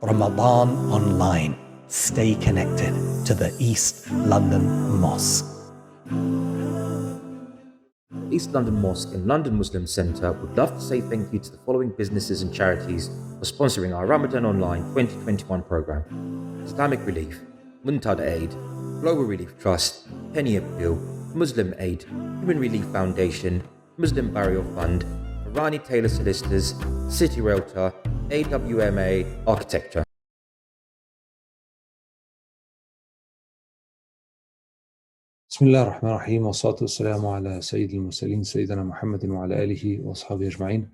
Ramadan online. Stay connected to the East London Mosque. East London Mosque and London Muslim Centre would love to say thank you to the following businesses and charities for sponsoring our Ramadan Online 2021 programme: Islamic Relief, Muntada Aid, Global Relief Trust, Penny Appeal, Muslim Aid, Human Relief Foundation, Muslim Burial Fund, Irani Taylor Solicitors, City Realtor, AWMA Architecture. بسم الله الرحمن الرحيم والصلاة والسلام على سيد المرسلين سيدنا محمد وعلى آله وأصحابه أجمعين.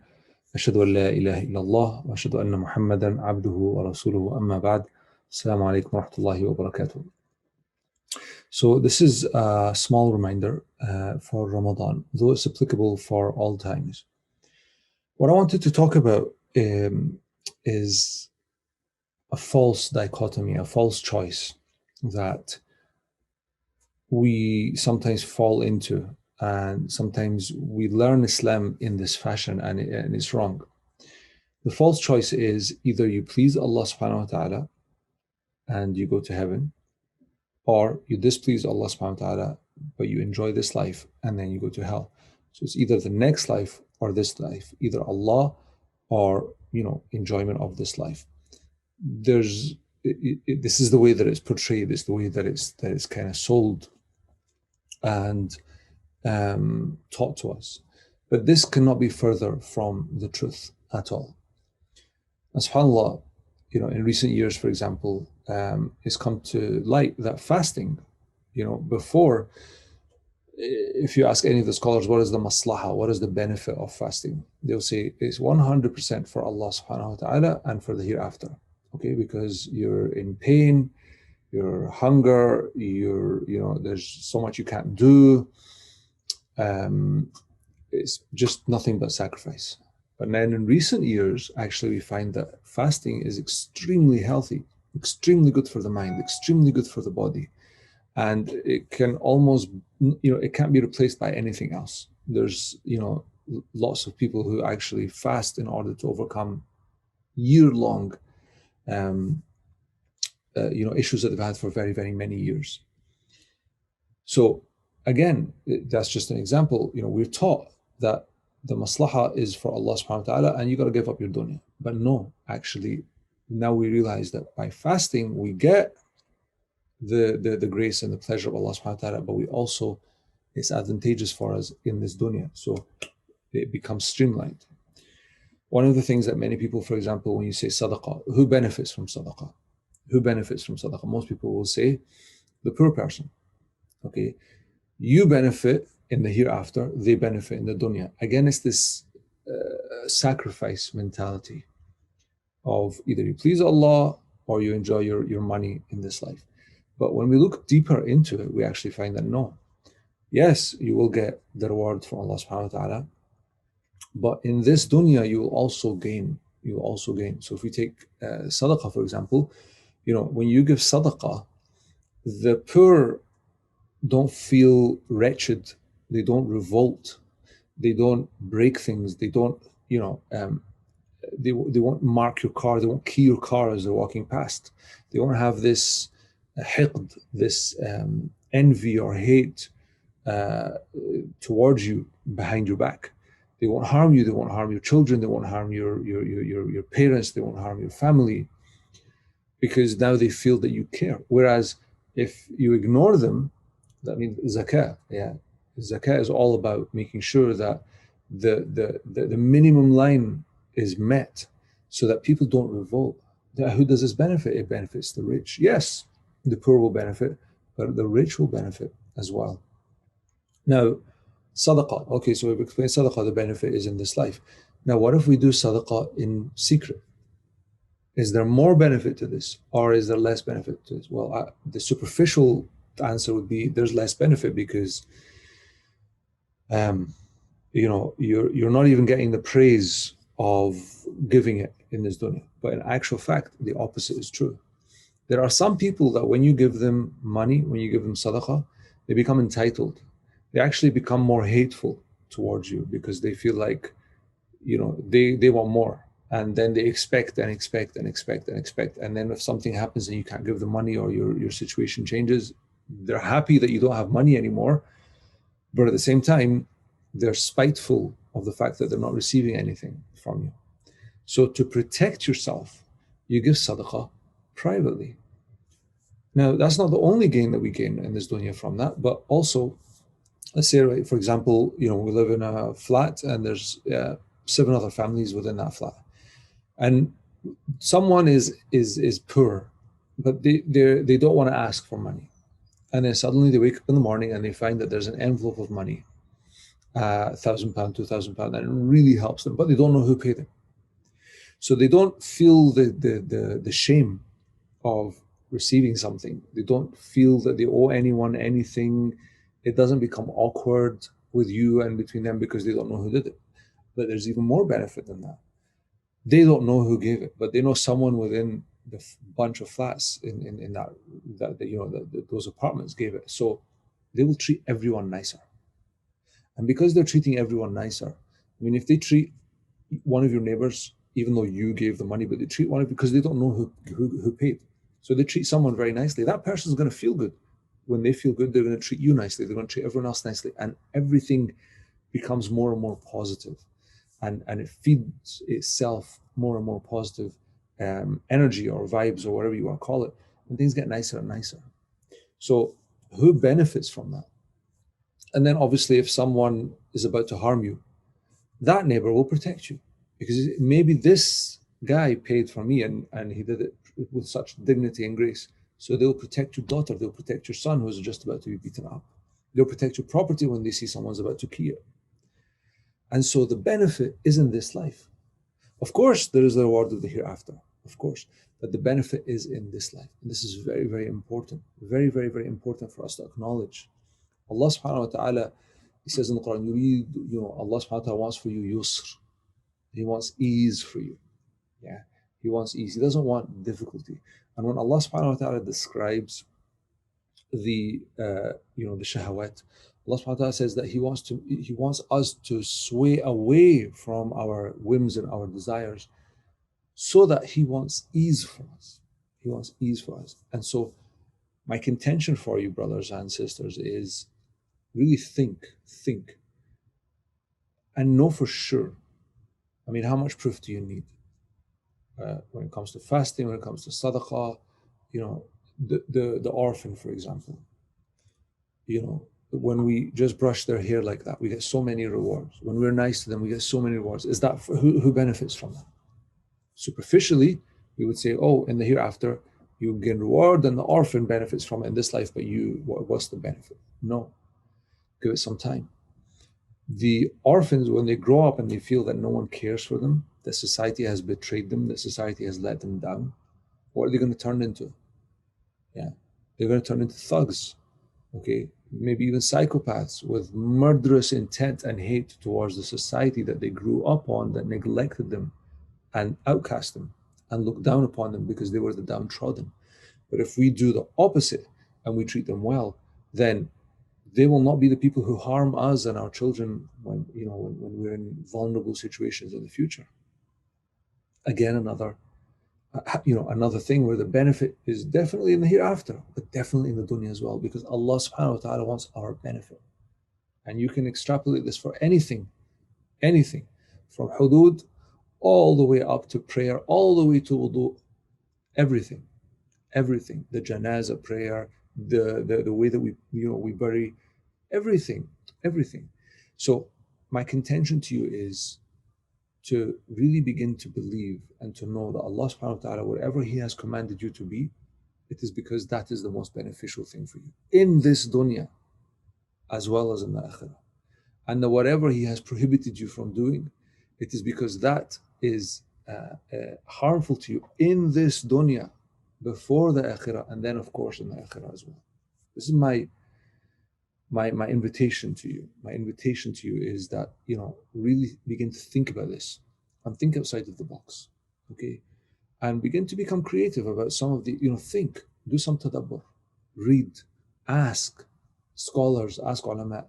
أشهد أن لا إله إلا الله وأشهد أن محمدا عبده ورسوله أما بعد. السلام عليكم ورحمة الله وبركاته. So this is a small reminder for Ramadan, though it's applicable for all times. What I wanted to talk about is a false dichotomy, a false choice that we sometimes fall into, and sometimes we learn Islam in this fashion, and it's wrong. The false choice is either you please Allah subhanahu wa ta'ala and you go to heaven, or you displease Allah subhanahu wa ta'ala but you enjoy this life and then you go to hell. So it's either the next life or this life, either Allah or enjoyment of this life. This is the way that it's portrayed, it's the way that it's kind of sold and taught to us. But this cannot be further from the truth at all. And subhanAllah, in recent years, for example, it's come to light that fasting, before, if you ask any of the scholars, what is the maslaha, what is the benefit of fasting? They'll say it's 100% for Allah subhanahu wa ta'ala and for the hereafter. Okay, because you're in pain, your hunger, there's so much you can't do. It's just nothing but sacrifice. But then in recent years, actually, we find that fasting is extremely healthy, extremely good for the mind, extremely good for the body. And it can almost, it can't be replaced by anything else. There's, lots of people who actually fast in order to overcome year-long issues that they've had for very, very many years. So again, that's just an example. We're taught that the maslaha is for Allah subhanahu wa ta'ala and you got to give up your dunya. But no, actually, now we realize that by fasting, we get the grace and the pleasure of Allah subhanahu wa ta'ala, but we also, it's advantageous for us in this dunya. So it becomes streamlined. One of the things that many people, for example, when you say sadaqah, who benefits from sadaqah? Who benefits from sadaqah? Most people will say the poor person. Okay, you benefit in the hereafter, they benefit in the dunya. Again, it's this sacrifice mentality of either you please Allah or you enjoy your money in this life. But when we look deeper into it, we actually find that no. Yes, you will get the reward from Allah subhanahu wa ta'ala, but in this dunya, you will also gain. You will also gain. So if we take sadaqah, for example, when you give sadaqah, the poor don't feel wretched, they don't revolt, they don't break things, they don't, they won't mark your car, they won't key your car as they're walking past. They won't have this hiqd, this envy or hate towards you behind your back. They won't harm you, they won't harm your children, they won't harm your parents, they won't harm your family, because now they feel that you care. Whereas if you ignore them, that means zakat. Yeah, zakat is all about making sure that the minimum line is met, so that people don't revolt. Who does this benefit? It benefits the rich. Yes, the poor will benefit, but the rich will benefit as well. Now, sadaqah. Okay, so we've explained sadaqah. The benefit is in this life. Now, what if we do sadaqah in secret? Is there more benefit to this, or is there less benefit to this? Well, the superficial answer would be there's less benefit, because you're not even getting the praise of giving it in this dunya. But in actual fact, the opposite is true. There are some people that when you give them money, when you give them sadaqah, they become entitled. They actually become more hateful towards you because they feel like, they want more. And then they expect and expect and expect and expect. And then if something happens and you can't give the money, or your situation changes, they're happy that you don't have money anymore. But at the same time, they're spiteful of the fact that they're not receiving anything from you. So to protect yourself, you give sadaqah privately. Now, that's not the only gain that we gain in this dunya from that, but also, let's say, right, for example, we live in a flat and there's 7 other families within that flat. And someone is poor, but they don't want to ask for money. And then suddenly they wake up in the morning and they find that there's an envelope of money, £1,000, £2,000, and it really helps them, but they don't know who paid them. So they don't feel the shame of receiving something. They don't feel that they owe anyone anything. It doesn't become awkward with you and between them because they don't know who did it. But there's even more benefit than that. They don't know who gave it, but they know someone within the bunch of flats in those apartments gave it. So they will treat everyone nicer. And because they're treating everyone nicer, I mean, if they treat one of your neighbors, even though you gave the money, but they treat one of, because they don't know who paid. So they treat someone very nicely. That person's going to feel good. When they feel good, they're going to treat you nicely. They're going to treat everyone else nicely. And everything becomes more and more positive. And it feeds itself more and more positive energy or vibes or whatever you want to call it. And things get nicer and nicer. So who benefits from that? And then obviously if someone is about to harm you, that neighbor will protect you. Because maybe this guy paid for me and he did it with such dignity and grace. So they'll protect your daughter, they'll protect your son who's just about to be beaten up. They'll protect your property when they see someone's about to key it. And so the benefit is in this life. Of course, there is the reward of the hereafter, of course, but the benefit is in this life. And this is very, very important, very, very, very important for us to acknowledge. Allah subhanahu wa ta'ala, He says in the Quran, Allah subhanahu wa ta'ala wants for you yusr. He wants ease for you. Yeah, He wants ease. He doesn't want difficulty. And when Allah subhanahu wa ta'ala describes the shahawat, Allah subhanahu wa ta'ala says that He wants us to sway away from our whims and our desires, so that He wants ease for us. He wants ease for us. And so my contention for you, brothers and sisters, is really think, and know for sure. I mean, how much proof do you need? When it comes to fasting, when it comes to sadaqah, the orphan, for example, when we just brush their hair like that, we get so many rewards. When we're nice to them, we get so many rewards. Is that who benefits from that? Superficially, we would say, oh, in the hereafter, you gain reward and the orphan benefits from it in this life, but what's the benefit? No. Give it some time. The orphans, when they grow up and they feel that no one cares for them, that society has betrayed them, that society has let them down, what are they going to turn into? Yeah, they're going to turn into thugs, okay? Maybe even psychopaths with murderous intent and hate towards the society that they grew up on, that neglected them and outcast them and looked down upon them because they were the downtrodden. But if we do the opposite and we treat them well, then they will not be the people who harm us and our children when we're in vulnerable situations in the future. Again, another thing where the benefit is definitely in the hereafter, but definitely in the dunya as well, because Allah subhanahu wa ta'ala wants our benefit. And you can extrapolate this for anything, from hudud all the way up to prayer, all the way to wudu, everything, the janazah prayer, the way that we bury, everything. So my contention to you is to really begin to believe and to know that Allah subhanahu wa ta'ala, whatever He has commanded you to be, it is because that is the most beneficial thing for you in this dunya as well as in the akhirah. And that whatever He has prohibited you from doing, it is because that is harmful to you in this dunya before the akhirah, and then of course in the akhirah as well. This is my invitation to you. My invitation to you is that, really begin to think about this and think outside of the box, okay? And begin to become creative about some of the, think, do some tadabbur, read, ask scholars, ask ulama,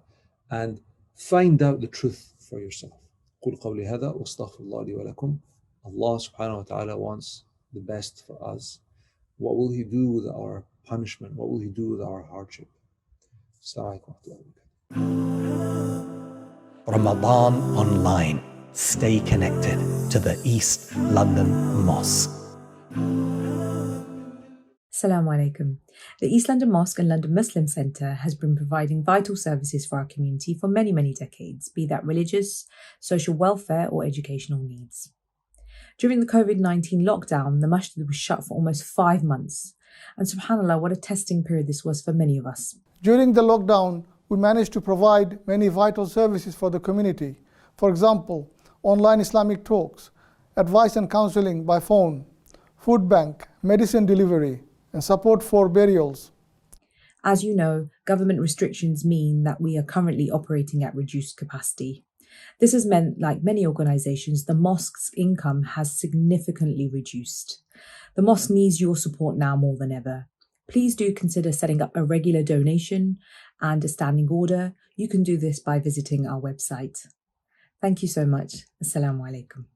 and find out the truth for yourself. قُلْ قَوْلِي هَذَا وَاسْتَغْفِرُ اللَّهَ لِي وَلَكُمْ Allah subhanahu wa ta'ala wants the best for us. What will He do with our punishment? What will He do with our hardship? Assalamu alaikum wa rahmatullahi wa barakatuh. Ramadan online. Stay connected to the East London Mosque. Assalamu alaikum. The East London Mosque and London Muslim Centre has been providing vital services for our community for many, many decades, be that religious, social welfare or educational needs. During the COVID-19 lockdown, the masjid was shut for almost 5 months. And subhanAllah, what a testing period this was for many of us. During the lockdown, we managed to provide many vital services for the community. For example, online Islamic talks, advice and counseling by phone, food bank, medicine delivery, and support for burials. As you know, government restrictions mean that we are currently operating at reduced capacity. This has meant, like many organisations, the mosque's income has significantly reduced. The mosque needs your support now more than ever. Please do consider setting up a regular donation and a standing order. You can do this by visiting our website. Thank you so much. Assalamu alaikum.